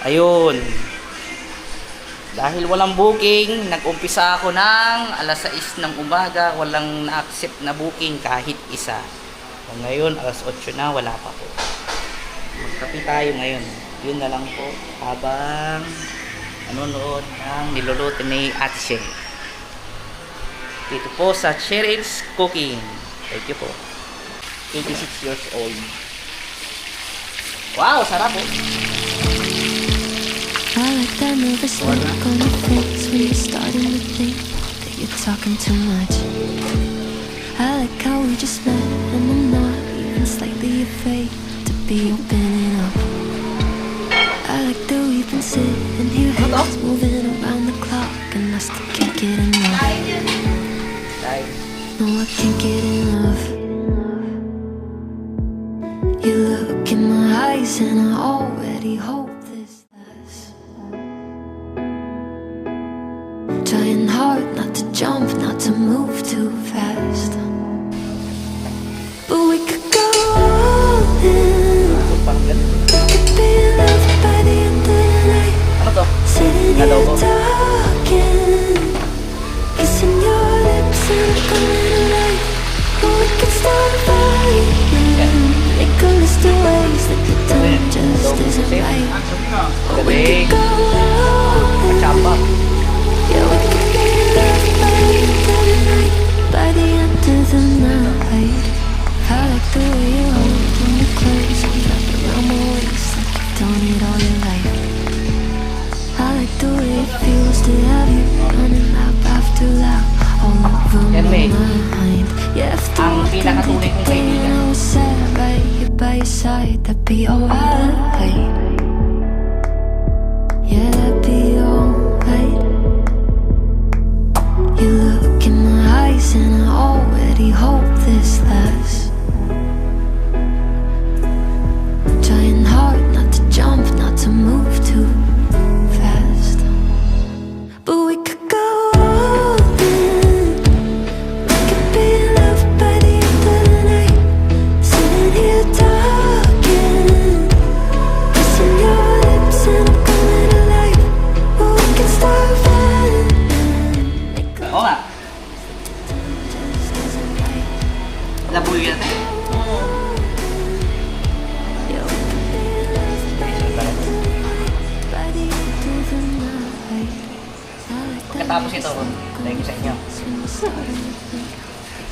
Ayun. Dahil walang booking, nag-umpisa ako ng alas 6 ng umaga, walang na-accept na booking kahit isa. So, ngayon, alas 8 na, wala pa po. Magkape tayo ngayon. Yun na lang po, habang nanonood ng niluluto ni Ate Shay. Dito po sa Cheryl's Cooking. Thank you po. 86 years old. Wow, sarap po. I like that nervous look on your face when you're starting to think that you're talking too much. I like how we just met and I'm not even slightly afraid to be opening up. I like that we've been sitting here, heads moving around the clock, and I still can't get enough. No, I can't get enough. You look in my eyes and I already hope this lasts. Trying hard not to jump, not to move too fast, but we could go all in. We could be loved by the end of the night. Sitting here talking, kissing your lips and coming alive. But we could start fighting, make a list of ways that the time just isn't right. Or we could go all in. Yeah, we could be loved by the end of the night. By the end of the night. I like the way you hold me close and wrap around my waist like you've done it all your life. I like the way it feels to have you running lap after lap all over my mind. Yeah, if the world can be the day and I was sad right here by your side, that'd be alright. Yeah, that'd be alright. You look in my eyes and I already hope this lasts. Trying hard not to jump, not to move too fast, but we could go all in. We could be loved by the end of the night. Sitting here talking, kissing your lips and I'm coming alive. But we can start running. Oo nga. Labuyo natin. Pagkatapos ito, thank you sa inyo.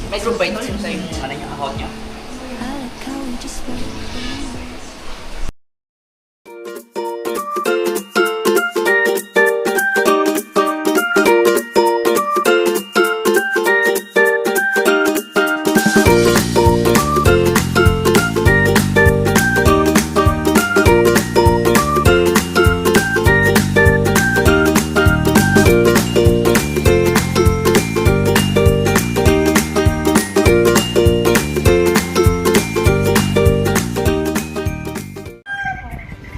May group ba ito? Yung sa yung ano nyo, account nyo?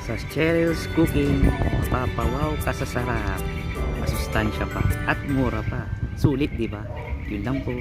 Sa Cheryl's Cooking, mapapawaw ka sa sarap, masustansya pa at mura pa. Sulit, di ba? Yun lang po.